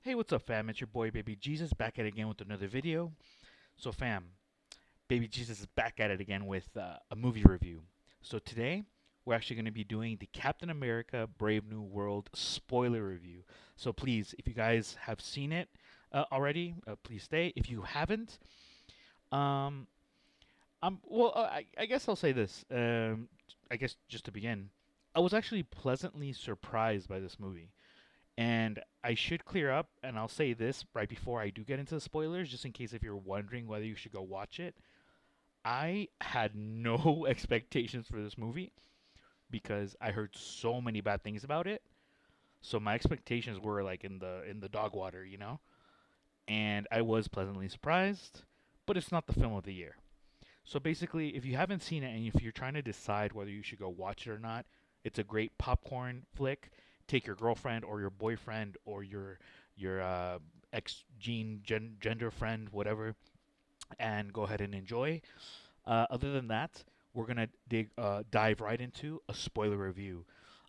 Hey, what's up, fam? It's your boy, BbJesus, back at it again with another video. So, fam, BbJesus is back at it again with a movie review. So, today, we're actually going to be doing the Captain America Brave New World spoiler review. So, please, if you guys have seen it already, please stay. If you haven't, um, I guess I'll say this. I guess just to begin, I was actually pleasantly surprised by this movie. And I should clear up, and I'll say this right before I do get into the spoilers, just in case if you're wondering whether you should go watch it. I had no expectations for this movie because I heard so many bad things about it. So my expectations were like in the dog water, you know? And I was pleasantly surprised, but it's not the film of the year. So basically, if you haven't seen it and if you're trying to decide whether you should go watch it or not, it's a great popcorn flick. Take your girlfriend or your boyfriend or your ex gender friend, whatever, and go ahead and enjoy. Other than that, we're gonna dive right into a spoiler review.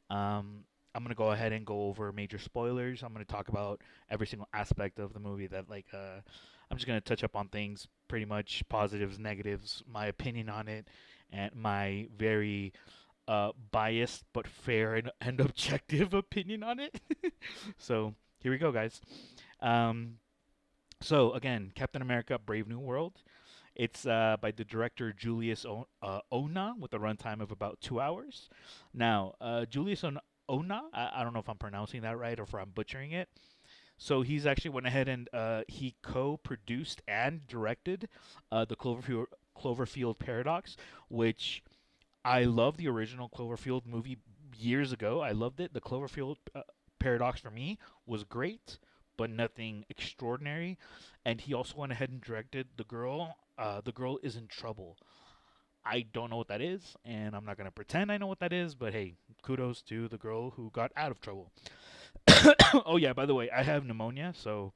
I'm gonna go ahead and go over major spoilers. I'm gonna talk about every single aspect of the movie that I'm just gonna touch up on things, pretty much positives, negatives, my opinion on it, and my very biased but fair and objective opinion on it. So here we go, guys. Um, so again, Captain America: Brave New World. It's by the director Julius Ona with a runtime of about 2 hours. Now, Ona, I don't know if I'm pronouncing that right or if I'm butchering it. So he's actually went ahead and he co-produced and directed the Cloverfield Paradox, which I love the original Cloverfield movie years ago. I loved it. The Cloverfield Paradox for me was great, but nothing extraordinary. And he also went ahead and directed The Girl. The Girl is in Trouble. I don't know what that is, and I'm not gonna pretend I know what that is. But hey, kudos to the girl who got out of trouble. Oh yeah, by the way, I have pneumonia, so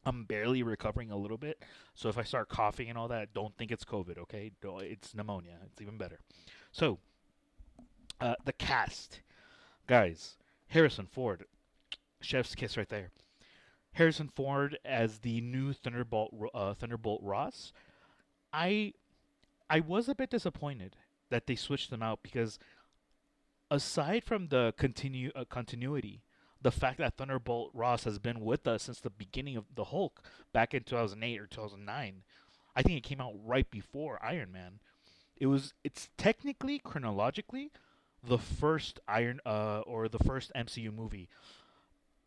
I'm barely recovering a little bit. So if I start coughing and all that, don't think it's COVID, okay? It's pneumonia. It's even better. So, the cast. Guys, Harrison Ford, chef's kiss right there. Harrison Ford as the new Thunderbolt Ross. I I was a bit disappointed that they switched them out because aside from the continuity, the fact that Thunderbolt Ross has been with us since the beginning of the Hulk back in 2008 or 2009, I think it came out right before Iron Man. It's technically chronologically the first or the first MCU movie.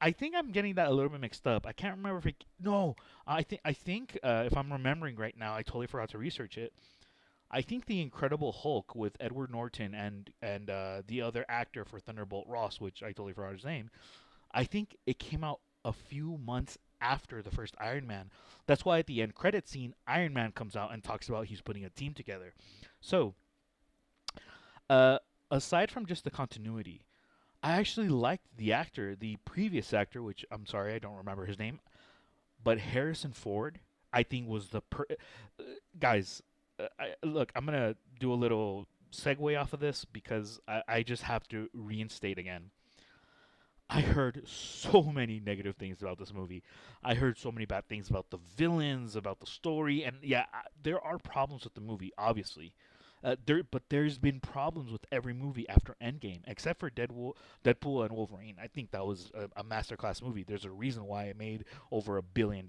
I think I'm getting that a little bit mixed up. I can't remember if it. No, I think if I'm remembering right now, I totally forgot to research it. I think the Incredible Hulk with Edward Norton and the other actor for Thunderbolt Ross, which I totally forgot his name. I think it came out a few months after the first Iron Man. That's why at the end credit scene, Iron Man comes out and talks about he's putting a team together. So, uh, aside from just the continuity, I actually liked the actor, the previous actor, which I'm sorry I don't remember his name, but Harrison Ford, I think was guys. Look, I'm gonna do a little segue off of this because I just have to reinstate again. I heard so many negative things about this movie. I heard so many bad things about the villains, about the story, and yeah, there are problems with the movie, obviously. But there's been problems with every movie after Endgame, except for Deadpool and Wolverine. I think that was a masterclass movie. There's a reason why it made over $1 billion.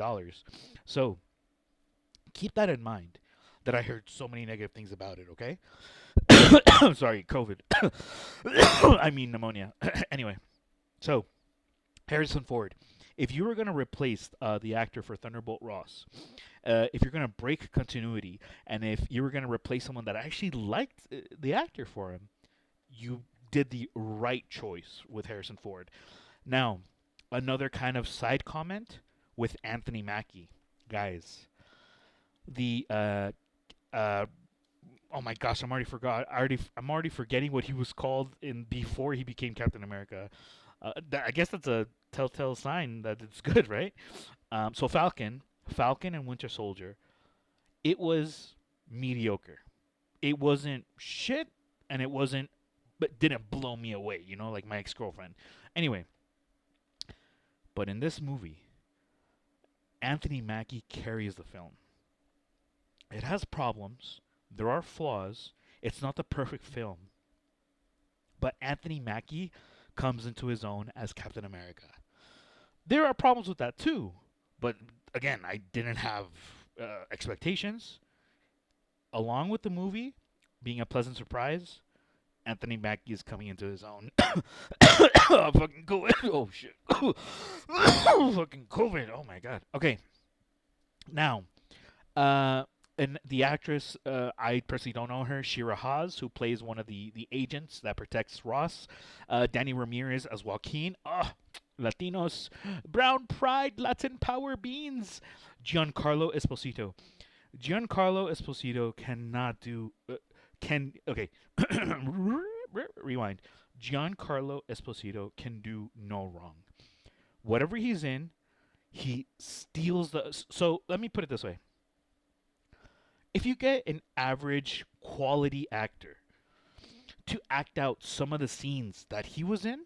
So keep that in mind. That I heard so many negative things about it. Okay, sorry, COVID. I mean pneumonia. Anyway, so Harrison Ford. If you were going to replace the actor for Thunderbolt Ross, if you're going to break continuity, and if you were going to replace someone that actually liked the actor for him, you did the right choice with Harrison Ford. Now, another kind of side comment with Anthony Mackie. Guys, the uh, oh my gosh, I'm already forgetting what he was called in before he became Captain America. I guess that's a telltale sign that it's good, right? So Falcon and Winter Soldier, it was mediocre. It wasn't shit, and it wasn't, but didn't blow me away. You know, like my ex girlfriend. Anyway, But in this movie, Anthony Mackie carries the film. It has problems. There are flaws. It's not the perfect film. But Anthony Mackie comes into his own as Captain America. There are problems with that too. But again, I didn't have expectations. Along with the movie being a pleasant surprise, Anthony Mackie is coming into his own. Fucking COVID. Oh, shit. Fucking COVID. Oh, my God. Okay. Now, and the actress, I personally don't know her, Shira Haas, who plays one of the agents that protects Ross. Danny Ramirez as Joaquin. Latinos. Brown pride, Latin power beans. Giancarlo Esposito. Giancarlo Esposito cannot do... okay. Rewind. Giancarlo Esposito can do no wrong. Whatever he's in, he steals the... So, let me put it this way. If you get an average quality actor to act out some of the scenes that he was in,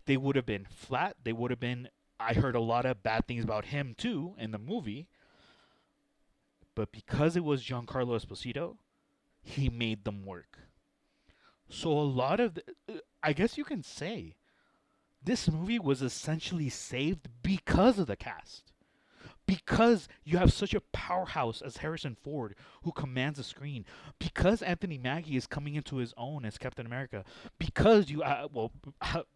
they would have been flat. They would have been... I heard a lot of bad things about him, too, in the movie. But because it was Giancarlo Esposito, he made them work. So a lot of... I guess you can say this movie was essentially saved because of the cast. Because you have such a powerhouse as Harrison Ford who commands the screen. Because Anthony Mackie is coming into his own as Captain America. Because you...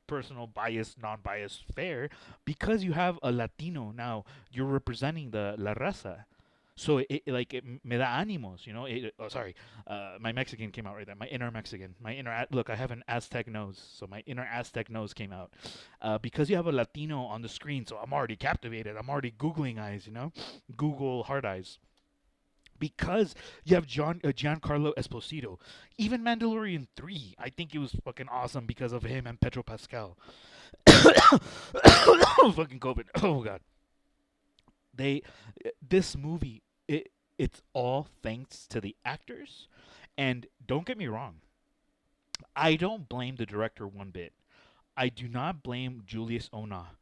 personal bias, non-bias, fair. Because you have a Latino now. You're representing the La Raza. So it me da ánimos, you know. My Mexican came out right there. My inner Mexican, look. I have an Aztec nose, so my inner Aztec nose came out. Because you have a Latino on the screen, so I'm already captivated. I'm already googling eyes, you know, Google hard eyes. Because you have Giancarlo Esposito, even Mandalorian 3, I think it was fucking awesome because of him and Pedro Pascal. Fucking COVID. Oh God. This movie, it's all thanks to the actors. And don't get me wrong, I don't blame the director one bit. I do not blame Julius Onah.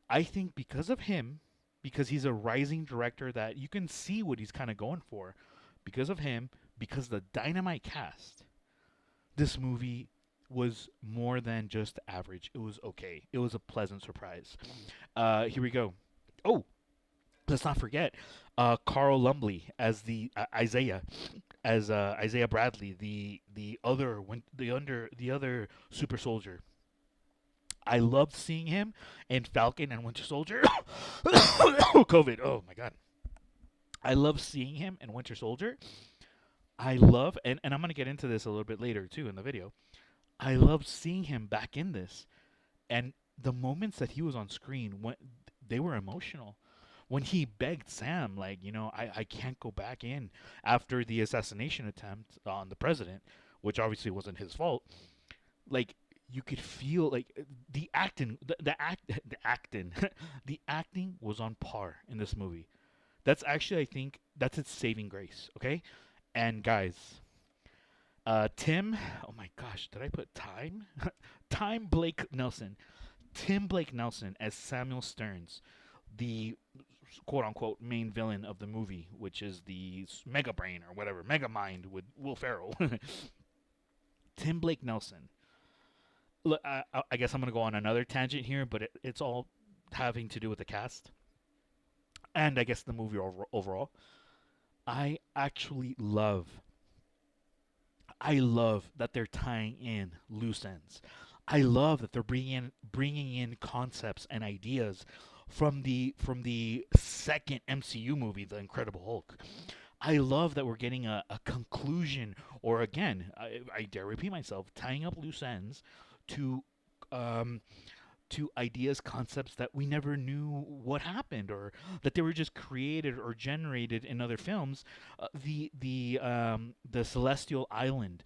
I think because of him, because he's a rising director that you can see what he's kind of going for, because of him, because the dynamite cast, this movie was more than just average. It was okay. It was a pleasant surprise. Here we go. Oh, let's not forget Carl Lumbly as the Isaiah, as Isaiah Bradley, the other super soldier. I loved seeing him in Falcon and Winter Soldier. COVID. Oh my God. I love seeing him in Winter Soldier. I love, and I'm gonna get into this a little bit later too in the video. I love seeing him back in this, and the moments that he was on screen, when they were emotional. When he begged Sam, like, you know, I can't go back in after the assassination attempt on the president, which obviously wasn't his fault. Like, you could feel like the acting, the acting was on par in this movie. That's actually, I think, that's its saving grace. Okay, and guys, Tim. Oh my gosh, did I put Time? Time Blake Nelson. Tim Blake Nelson as Samuel Stearns, the quote-unquote main villain of the movie, which is the Mega Brain or whatever, Mega Mind with Will Ferrell. Tim Blake Nelson. Look, I guess I'm going to go on another tangent here, but it's all having to do with the cast. And I guess the movie overall. I actually love that they're tying in loose ends. I love that they're bringing in concepts and ideas from the second MCU movie, The Incredible Hulk. I love that we're getting a conclusion, or again, I dare repeat myself, tying up loose ends to ideas, concepts that we never knew what happened, or that they were just created or generated in other films. The Celestial Island.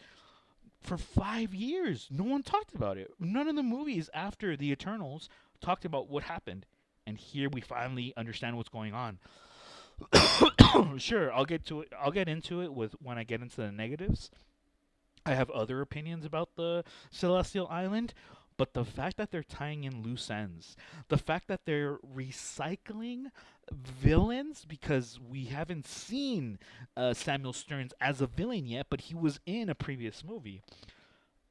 For 5 years, no one talked about it. None of the movies after the Eternals talked about what happened. And here we finally understand what's going on. Sure, I'll get into it when I get into the negatives. I have other opinions about the Celestial Island, But the fact that they're tying in loose ends, the fact that they're recycling villains, because we haven't seen Samuel Stearns as a villain yet, but he was in a previous movie.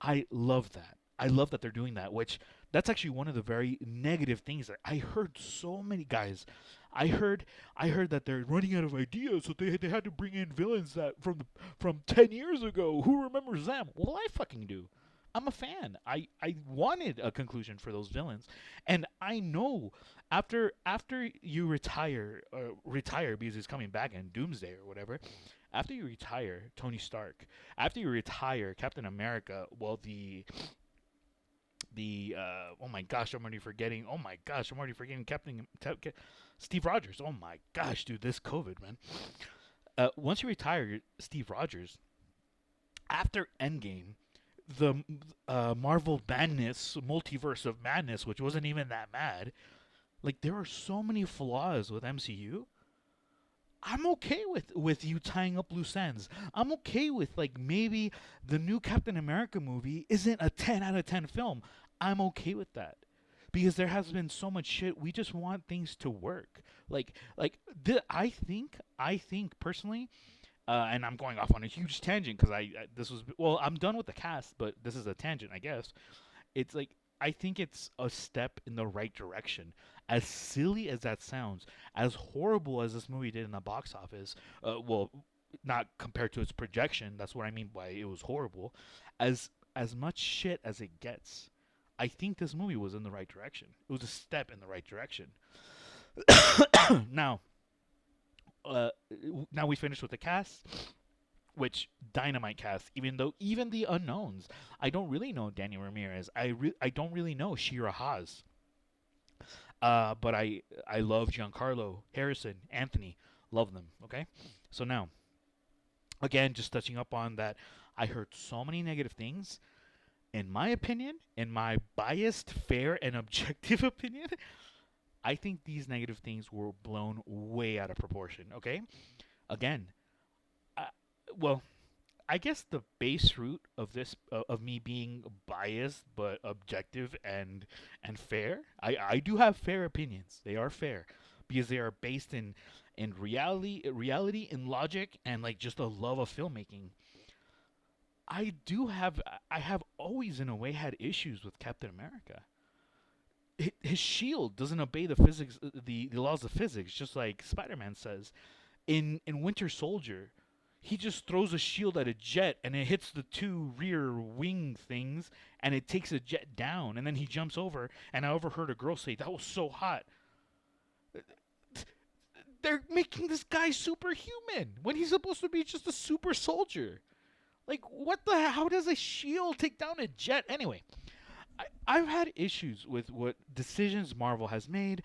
I love that. I love that they're doing that, which that's actually one of the very negative things that I heard so many guys. I heard I heard that they're running out of ideas, so they had to bring in villains that from 10 years ago. Who remembers them? Well, I fucking do. I'm a fan. I wanted a conclusion for those villains, and I know after you retire because he's coming back in Doomsday or whatever. After you retire, Tony Stark. After you retire, Captain America. Well, the oh my gosh, I'm already forgetting. Oh my gosh, I'm already forgetting Steve Rogers. Oh my gosh, dude, this COVID, man. Once you retire, Steve Rogers, after Endgame, the Marvel madness, multiverse of madness, which wasn't even that mad. Like there are so many flaws with MCU. I'm okay with you tying up loose ends. I'm okay with like maybe the new Captain America movie isn't a 10 out of 10 film. I'm okay with that. Because there has been so much shit. We just want things to work. I think personally, and I'm going off on a huge tangent because this was, well, I'm done with the cast, but this is a tangent, I guess. It's like I think it's a step in the right direction. As silly as that sounds, as horrible as this movie did in the box office, well, not compared to its projection. That's what I mean by it was horrible. As much shit as it gets, I think this movie was in the right direction. It was a step in the right direction. now, now we finished with the cast, which dynamite cast. Even the unknowns, I don't really know Daniel Ramirez. I don't really know Shira Haas. But I love Giancarlo Harrison, Anthony, love them. Okay, so now again, just touching up on that, I heard so many negative things. In my opinion, in my biased, fair, and objective opinion, I think these negative things were blown way out of proportion. Okay, again, I, well, I guess the base root of this of me being biased but objective and fair. I do have fair opinions. They are fair because they are based in reality, in logic, and like just a love of filmmaking. I have always in a way had issues with Captain America. His shield doesn't obey the laws of physics, just like Spider-Man says. In Winter Soldier, he just throws a shield at a jet and it hits the two rear wing things and it takes a jet down, and then he jumps over, and I overheard a girl say that was so hot. They're making this guy superhuman when he's supposed to be just a super soldier. Like what the how does a shield take down a jet anyway? I've had issues with what decisions Marvel has made.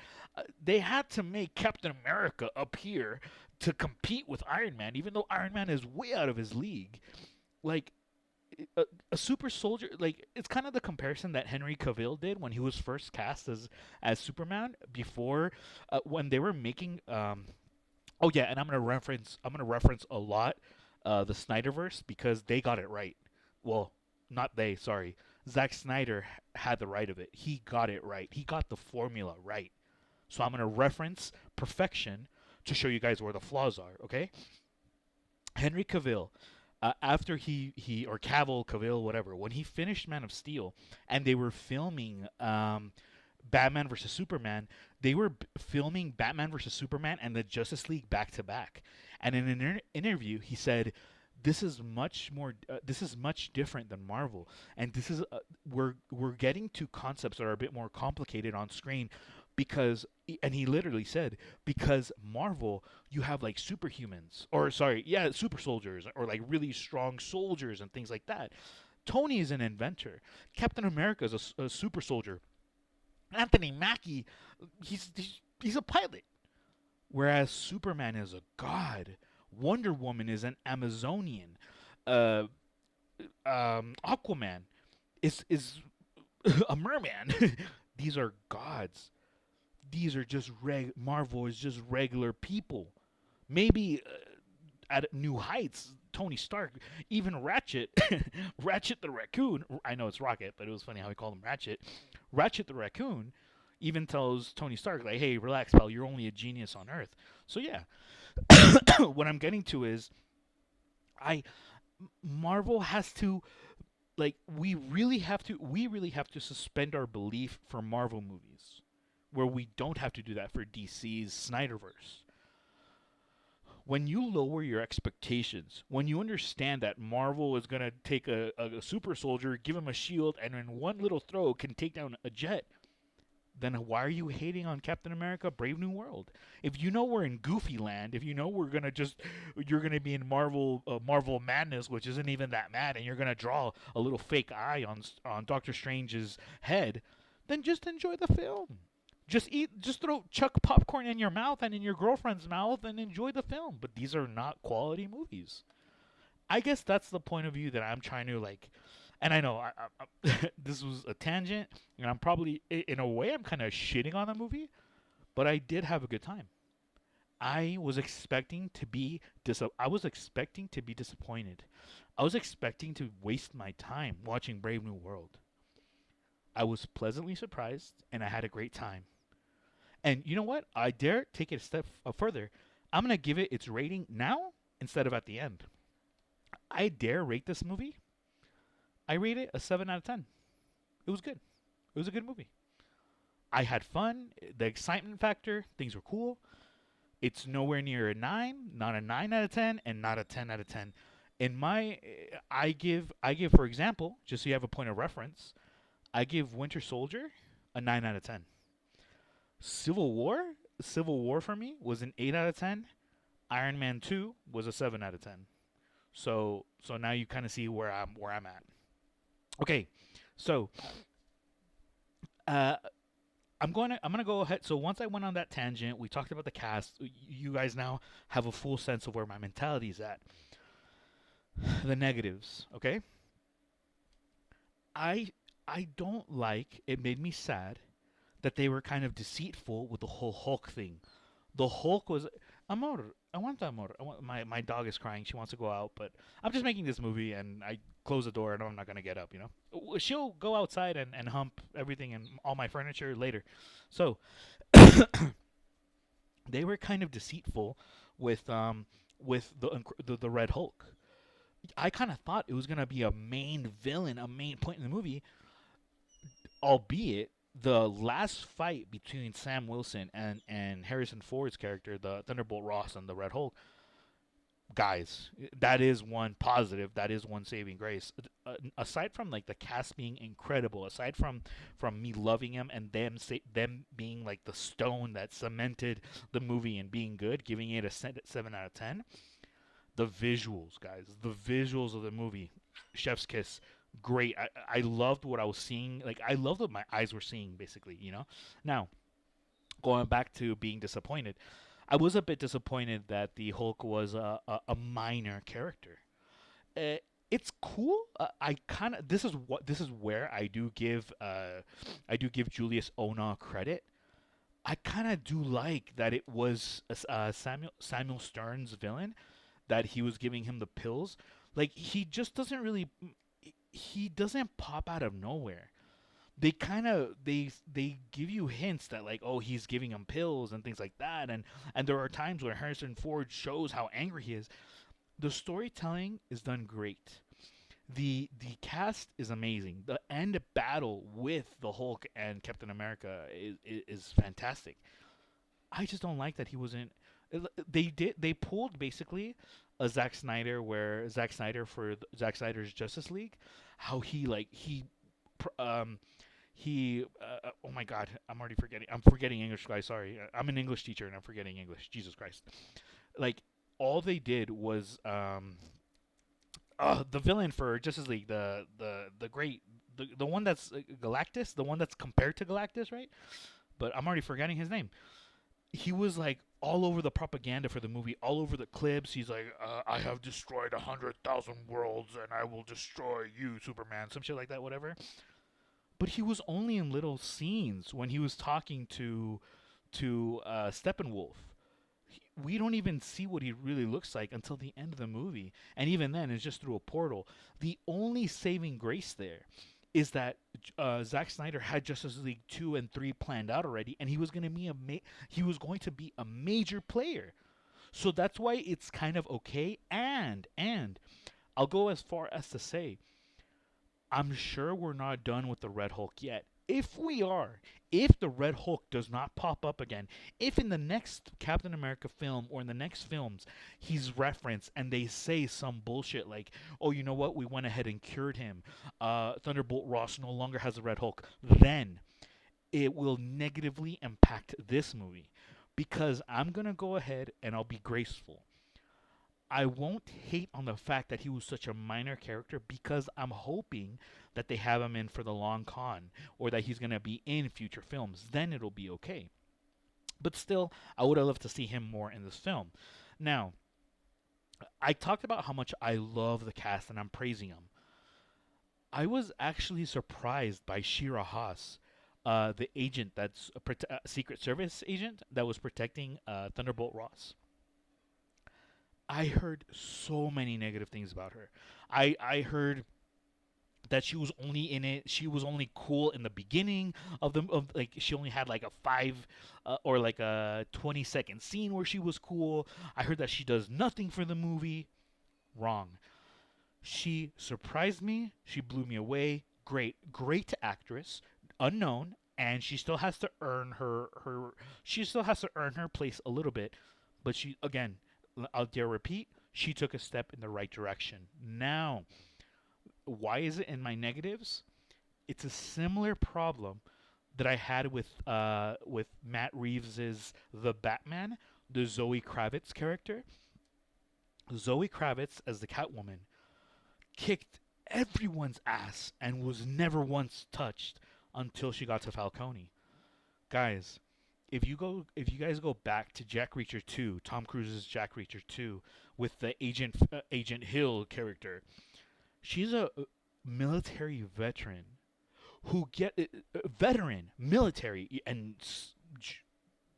They had to make Captain America appear to compete with Iron Man, even though Iron Man is way out of his league. Like a super soldier, like it's kind of the comparison that Henry Cavill did when he was first cast as Superman before when they were making. Oh yeah, and I'm gonna reference a lot the Snyderverse because they got it right. Well, not they, sorry. Zack Snyder had the right of it. He got it right. He got the formula right. So I'm going to reference perfection to show you guys where the flaws are, okay? Henry Cavill, after he or Cavill, whatever, when he finished Man of Steel and they were filming Batman versus Superman, they were filming Batman versus Superman and the Justice League back to back. And in an interview, he said, "This is much more. This is much different than Marvel, and this is we're getting to concepts that are a bit more complicated on screen because." And he literally said, "Because Marvel, you have like superhumans, or sorry, yeah, super soldiers, or like really strong soldiers and things like that. Tony is an inventor. Captain America is a super soldier. Anthony Mackie, he's a pilot. Whereas Superman is a god. Wonder Woman is an Amazonian. Uh, Aquaman is a merman. These are gods. These are just Marvel is just regular people. Maybe at new heights. Tony Stark, even Ratchet, Ratchet the raccoon. I know it's Rocket, but it was funny how he called him Ratchet. Ratchet the raccoon even tells Tony Stark, like, "Hey, relax, pal. You're only a genius on Earth." So yeah, what I'm getting to is, I Marvel has to, like, we really have to suspend our belief for Marvel movies, where we don't have to do that for DC's Snyderverse. When you lower your expectations, when you understand that Marvel is going to take a super soldier, give him a shield, and in one little throw can take down a jet, then why are you hating on Captain America Brave New World? If you know we're in Goofy Land, if you know you're gonna be in Marvel Madness, which isn't even that mad, and you're gonna draw a little fake eye on Doctor Strange's head, then just enjoy the film. Just chuck popcorn in your mouth and in your girlfriend's mouth and enjoy the film. But these are not quality movies. I guess that's the point of view that I'm trying to, like. And I know this was a tangent, and I'm probably, in a way, I'm kind of shitting on the movie, but I did have a good time. I was expecting to be I was expecting to be disappointed. I was expecting to waste my time watching Brave New World. I was pleasantly surprised, and I had a great time. And you know what? I dare take it a step further. I'm gonna give it its rating now instead of at the end. I dare rate this movie. I rate it a 7 out of 10. It was good. It was a good movie. I had fun. The excitement factor, things were cool. It's nowhere near a 9, not a 9 out of 10, and not a 10 out of 10. In my, I give, for example, just so you have a point of reference, I give Winter Soldier a 9 out of 10. Civil War for me was an 8 out of 10. Iron Man 2 was a 7 out of 10. So now you kind of see where I'm at. Okay, so I'm gonna go ahead. So once I went on that tangent, we talked about the cast. You guys now have a full sense of where my mentality is at. The negatives, okay? I don't like. It made me sad that they were kind of deceitful with the whole Hulk thing. The Hulk was amor. I want amor. My dog is crying. She wants to go out, but I'm just making this movie, and I close the door, and I'm not gonna get up. You know, she'll go outside and hump everything and all my furniture later. So they were kind of deceitful with the Red Hulk. I kind of thought it was gonna be a main villain, a main point in the movie, albeit the last fight between Sam Wilson and Harrison Ford's character, the Thunderbolt Ross and the Red Hulk, guys, that is one positive. That is one saving grace. Aside from like the cast being incredible, aside from me loving him and them being like the stone that cemented the movie and being good, giving it a 7 out of 10. The visuals, guys, the visuals of the movie, chef's kiss. Great. I loved what I was seeing. Like, I loved what my eyes were seeing, basically, you know? Now, going back to being disappointed, I was a bit disappointed that the Hulk was a minor character. It's cool. I kind of this is where I do give Julius Ona credit. I kind of do like that it was Samuel Stern's villain, that he was giving him the pills. Like, he doesn't pop out of nowhere. They kind of they give you hints that, like, oh, he's giving him pills and things like that, and there are times where Harrison Ford shows how angry he is. The storytelling is done great. The cast is amazing. The end battle with the Hulk and Captain America is fantastic. I just don't like that he wasn't. They pulled basically a Zack Snyder, where Zack Snyder for Zack Snyder's Justice League, how oh my god, I'm forgetting English, guys. Sorry, I'm an English teacher and I'm forgetting English. Jesus Christ! Like, all they did was the villain for Justice League, the great, the one that's Galactus, the one that's compared to Galactus, right? But I'm already forgetting his name. He was like all over the propaganda for the movie, all over the clips. He's like, I have destroyed 100,000 worlds, and I will destroy you, Superman, some shit like that, whatever. But he was only in little scenes when he was talking to Steppenwolf. we don't even see what he really looks like until the end of the movie, and even then, it's just through a portal. The only saving grace there is that Zack Snyder had Justice League 2 and 3 planned out already, and he was going to be he was going to be a major player. So that's why it's kind of okay. And I'll go as far as to say, I'm sure we're not done with the Red Hulk yet. If we are, if the Red Hulk does not pop up again, if in the next Captain America film or in the next films he's referenced and they say some bullshit like, oh, you know what, we went ahead and cured him, Thunderbolt Ross no longer has a Red Hulk, then it will negatively impact this movie. Because I'm going to go ahead and I'll be graceful. I won't hate on the fact that he was such a minor character because I'm hoping that they have him in for the long con or that he's going to be in future films. Then it'll be okay. But still, I would have loved to see him more in this film. Now, I talked about how much I love the cast and I'm praising them. I was actually surprised by Shira Haas, the agent that's a Secret Service agent that was protecting Thunderbolt Ross. I heard so many negative things about her. I heard that she was only in it. She was only cool in the beginning of like she only had like a 5 or like a 20-second scene where she was cool. I heard that she does nothing for the movie. Wrong. She surprised me. She blew me away. Great actress, unknown, and she still has to earn her. She still has to earn her place a little bit, but she again, I'll dare repeat, she took a step in the right direction. Now, why is it in my negatives? It's a similar problem that I had with Matt Reeves's The Batman, the Zoe Kravitz character. Zoe Kravitz as the Catwoman kicked everyone's ass and was never once touched until she got to Falcone. Guys, if you guys go back to Jack Reacher 2, Tom Cruise's Jack Reacher 2 with the Agent Hill character, she's a military veteran who veteran military and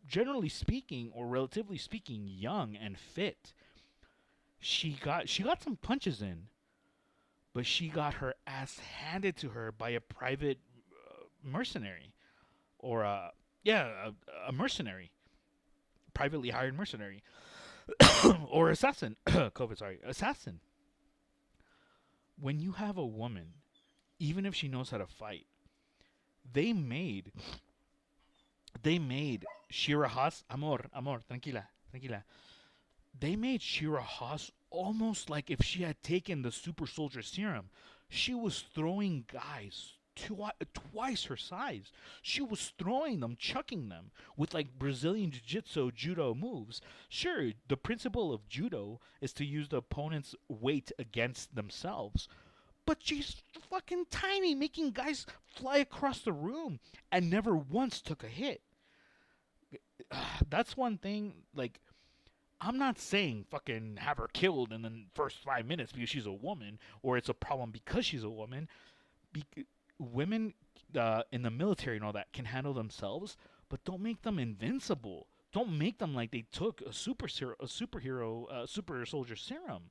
generally speaking or relatively speaking young and fit. She got some punches in, but she got her ass handed to her by a private mercenary, or a mercenary, privately hired mercenary, or assassin. COVID, sorry, assassin. When you have a woman, even if she knows how to fight, they made Shira Haas, amor, tranquila, tranquila. They made Shira Haas almost like if she had taken the super soldier serum. She was throwing guys twice her size. She was throwing them, chucking them with like Brazilian jiu-jitsu judo moves. Sure, the principle of judo is to use the opponent's weight against themselves. But she's fucking tiny, making guys fly across the room and never once took a hit. That's one thing, like, I'm not saying fucking have her killed in the first 5 minutes because she's a woman, or it's a problem because she's a woman. Women in the military and all that can handle themselves, but don't make them invincible. Don't make them like they took a super soldier serum.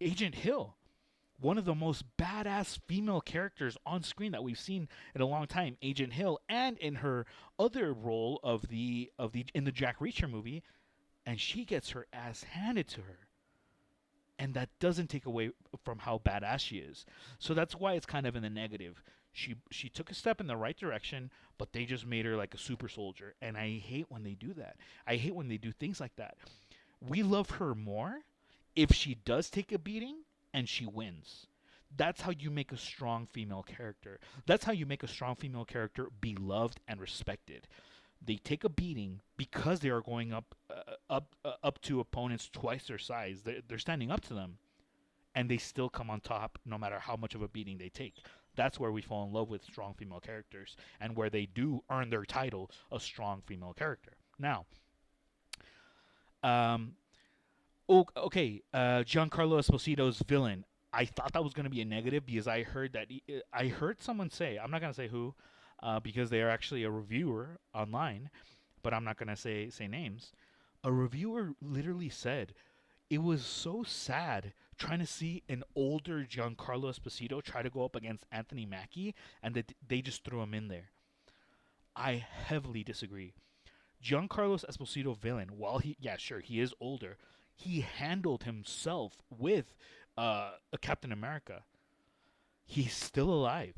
Agent Hill, one of the most badass female characters on screen that we've seen in a long time, Agent Hill, and in her other role in the Jack Reacher movie, and she gets her ass handed to her. And that doesn't take away from how badass she is. So that's why it's kind of in the negative. She took a step in the right direction, but they just made her like a super soldier. And I hate when they do that. I hate when they do things like that. We love her more if she does take a beating and she wins. That's how you make a strong female character. That's how you make a strong female character beloved and respected. They take a beating because they are going up to opponents twice their size. They're standing up to them, and they still come on top no matter how much of a beating they take. That's where we fall in love with strong female characters, and where they do earn their title a strong female character. Now, okay, Giancarlo Esposito's villain. I thought that was going to be a negative because I heard I heard someone say, I'm not going to say who, because they are actually a reviewer online, but I'm not going to say names. A reviewer literally said it was so sad trying to see an older Giancarlo Esposito try to go up against Anthony Mackie, and that they just threw him in there. I heavily disagree. Giancarlo Esposito villain, while he is older, he handled himself with a Captain America. He's still alive.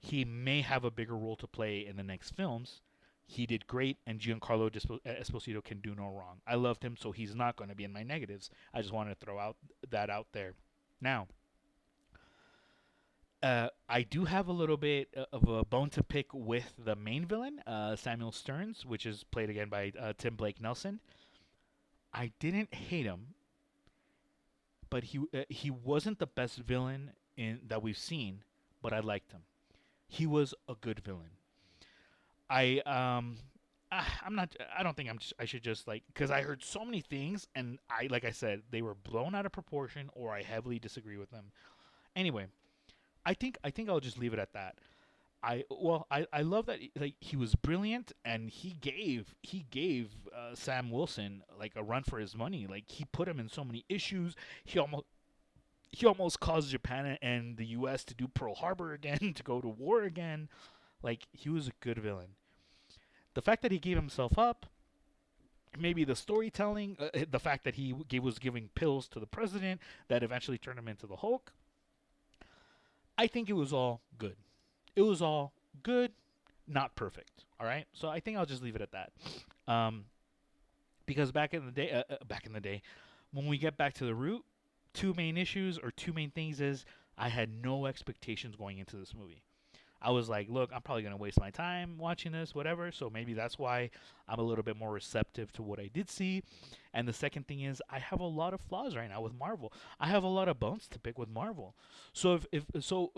He may have a bigger role to play in the next films. He did great, and Giancarlo Esposito can do no wrong. I loved him, so he's not going to be in my negatives. I just wanted to throw that out there. Now, I do have a little bit of a bone to pick with the main villain, Samuel Stearns, which is played again by Tim Blake Nelson. I didn't hate him, but he wasn't the best villain in that we've seen, but I liked him. He was a good villain. I I'm not. I don't think I should just like because I heard so many things and like I said they were blown out of proportion or I heavily disagree with them. Anyway, I think I'll just leave it at that. I love that like he was brilliant and he gave Sam Wilson like a run for his money. Like he put him in so many issues. He almost caused Japan and the U.S. to do Pearl Harbor again, to go to war again. Like he was a good villain. The fact that he gave himself up, maybe the storytelling, the fact that was giving pills to the president that eventually turned him into the Hulk. I think it was all good. It was all good, not perfect. All right, so I think I'll just leave it at that. Um, because back in the day, when we get back to the root, two main issues or two main things is I had no expectations going into this movie. I was like, look, I'm probably going to waste my time watching this, whatever. So maybe that's why I'm a little bit more receptive to what I did see. And the second thing is, I have a lot of flaws right now with Marvel. I have a lot of bones to pick with Marvel. So so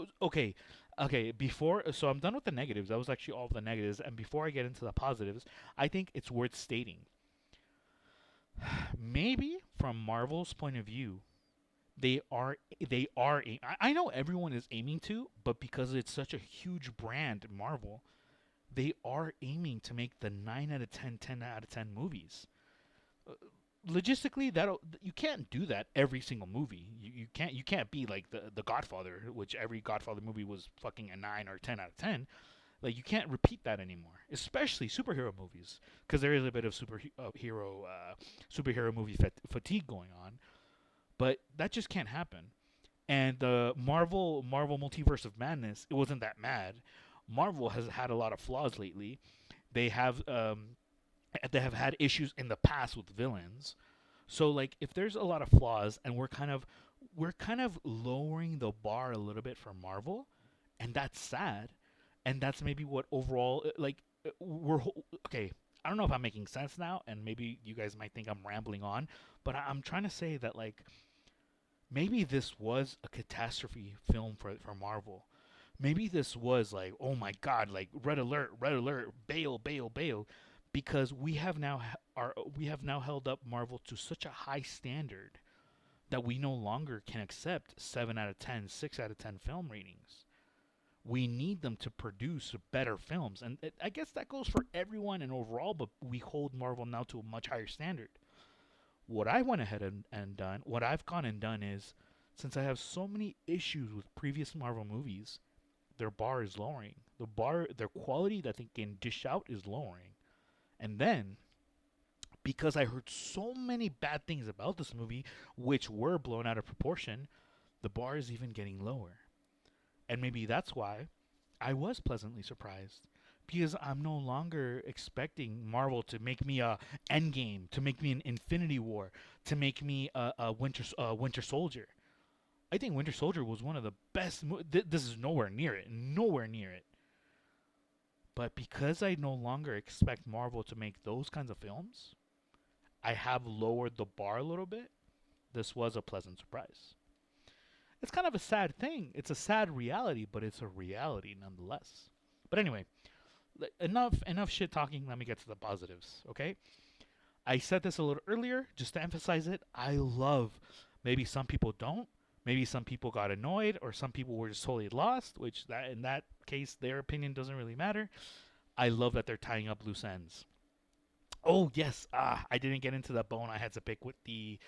I'm done with the negatives. That was actually all of the negatives. And before I get into the positives, I think it's worth stating. Maybe from Marvel's point of view, I know everyone is aiming to, but because it's such a huge brand, Marvel, they are aiming to make the 9 out of 10, 10 out of 10 movies. Uh, Logistically, that you can't do that every single movie. You can't be like the Godfather, which every Godfather movie was fucking a 9 or 10 out of 10. Like you can't repeat that anymore, especially superhero movies, because there is a bit of superhero movie fatigue going on. But that just can't happen. And the Marvel Multiverse of Madness, it wasn't that mad. Marvel has had a lot of flaws lately. They have they have had issues in the past with villains. So like if there's a lot of flaws and we're kind of lowering the bar a little bit for Marvel, and that's sad. And that's maybe what overall okay. I don't know if I'm making sense now, and maybe you guys might think I'm rambling on, but I'm trying to say that like maybe this was a catastrophe film for Marvel. Maybe this was like, oh my god, like red alert, bail, bail, bail, because we have now held up Marvel to such a high standard that we no longer can accept 7 out of 10, 6 out of 10 film ratings. We need them to produce better films, and I guess that goes for everyone and overall, but we hold Marvel now to a much higher standard. What I went ahead and done, what I've gone and done is, since I have so many issues with previous Marvel movies, their bar is lowering. Their quality that they can dish out is lowering. And then, because I heard so many bad things about this movie, which were blown out of proportion, the bar is even getting lower. And maybe that's why I was pleasantly surprised because I'm no longer expecting Marvel to make me a Endgame, to make me an Infinity War, to make me a Winter Soldier. I think Winter Soldier was one of the best. This is nowhere near it, nowhere near it. But because I no longer expect Marvel to make those kinds of films, I have lowered the bar a little bit. This was a pleasant surprise. It's kind of a sad thing. It's a sad reality, but it's a reality nonetheless. But anyway, enough shit talking. Let me get to the positives, okay? I said this a little earlier just to emphasize it. I love, maybe some people don't. Maybe some people got annoyed or some people were just totally lost, which that in that case their opinion doesn't really matter. I love that they're tying up loose ends. Oh yes, I didn't get into the bone I had to pick with the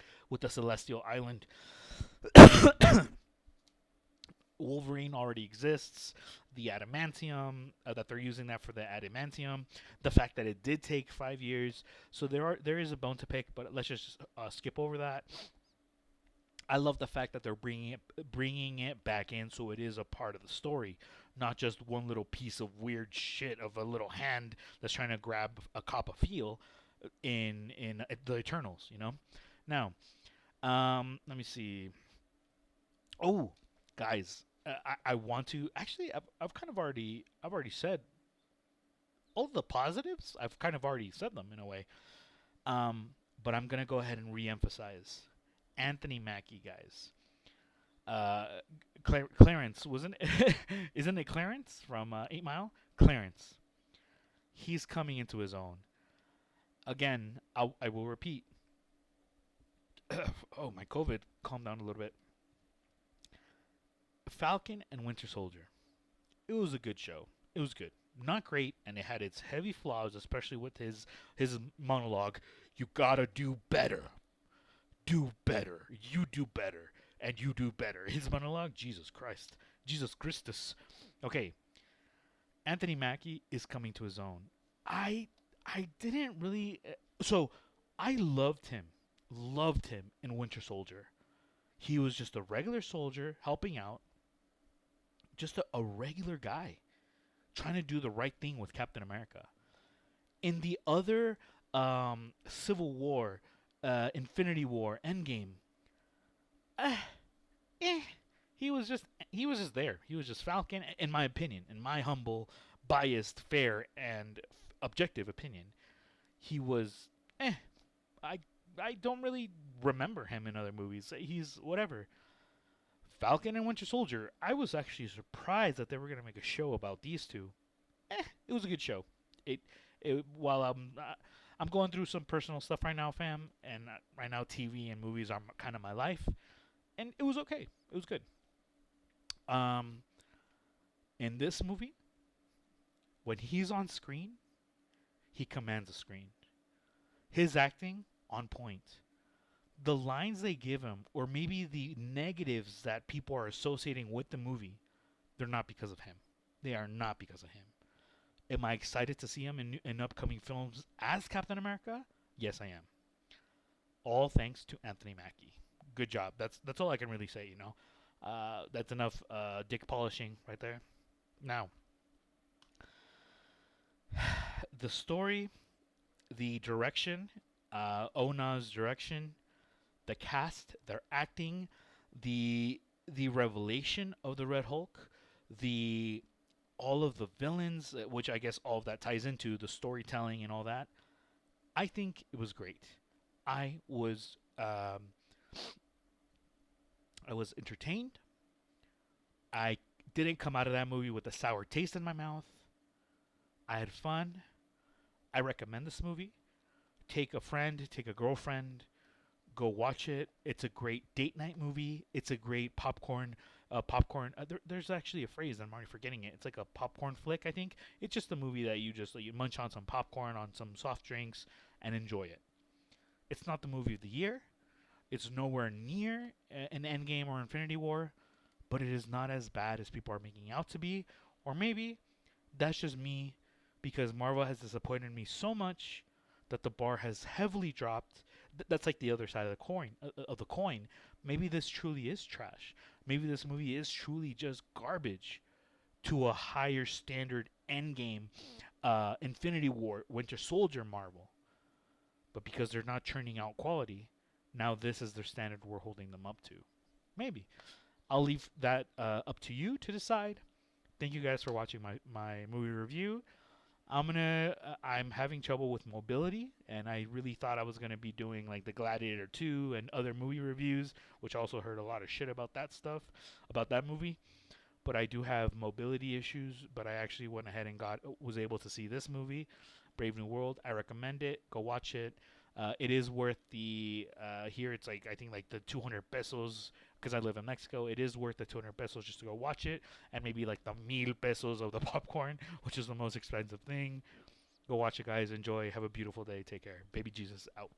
Celestial Island. Wolverine already exists. The adamantium that they're using that for the adamantium. The fact that it did take 5 years, so there is a bone to pick. But let's just skip over that. I love the fact that they're bringing it back in, so it is a part of the story, not just one little piece of weird shit of a little hand that's trying to grab a cop of feel in the Eternals. You know. Now, let me see. Oh, guys, I want to actually. I've kind of already said all the positives. I've kind of already said them in a way. Um, but I'm gonna go ahead and re-emphasize Anthony Mackie, guys. Uh, Clarence wasn't it? Isn't it Clarence from 8 Mile? Clarence. He's coming into his own. Again, I will repeat. Oh, my COVID. Calm down a little bit. Falcon and Winter Soldier. It was a good show. It was good. Not great, and it had its heavy flaws, especially with his monologue. You gotta do better. Do better. You do better. And you do better. His monologue, Jesus Christ. Jesus Christus. Okay, Anthony Mackie is coming to his own. I I didn't really so I loved him in Winter Soldier. He was just a regular soldier helping out, just a regular guy trying to do the right thing with Captain America. In the other Civil War, Infinity War, Endgame, uh, eh, he was just there. He was just Falcon, in my opinion, in my humble, biased, fair, and objective opinion. He was eh. I I don't really remember him in other movies. He's whatever. Falcon and Winter Soldier. I was actually surprised that they were gonna make a show about these two. It was a good show. It, while I'm going through some personal stuff right now, fam, and right now TV and movies are kind of my life, and it was okay. It was good. Um, in this movie, when he's on screen, he commands the screen. His acting on point. The lines they give him, or maybe the negatives that people are associating with the movie, they're not because of him. They are not because of him. Am I excited to see him in upcoming films as Captain America? Yes, I am. All thanks to Anthony Mackie. Good job. That's all I can really say. You know, that's enough dick polishing right there. Now, the story, the direction, Ona's direction, the cast, their acting, the revelation of the Red Hulk, the all of the villains, which I guess all of that ties into the storytelling and all that. I think it was great. I was um, I was entertained. I didn't come out of that movie with a sour taste in my mouth. I had fun. I recommend this movie. Take a friend, take a girlfriend, go watch it. It's a great date night movie. It's a great popcorn. There's actually a phrase I'm already forgetting it. It's like a popcorn flick. I think it's just a movie that you just you munch on some popcorn, on some soft drinks, and enjoy it. It's not the movie of the year. It's nowhere near an Endgame or Infinity War, but it is not as bad as people are making out to be. Or maybe that's just me, because Marvel has disappointed me so much that the bar has heavily dropped. That's like the other side of the coin. Maybe this truly is trash. Maybe this movie is truly just garbage to a higher standard Endgame, Infinity War, Winter Soldier Marvel. But because they're not churning out quality, now this is their standard we're holding them up to. Maybe. I'll leave that up to you to decide. Thank you guys for watching my movie review. I'm having trouble with mobility, and I really thought I was gonna be doing like the Gladiator 2 and other movie reviews, which also heard a lot of shit about that stuff, about that movie. But I do have mobility issues. But I actually went ahead and was able to see this movie, Brave New World. I recommend it. Go watch it. It is worth the here. It's like I think like the 200 pesos because I live in Mexico. It is worth the 200 pesos just to go watch it, and maybe like the 1,000 pesos of the popcorn, which is the most expensive thing. Go watch it, guys. Enjoy. Have a beautiful day. Take care. Baby Jesus out.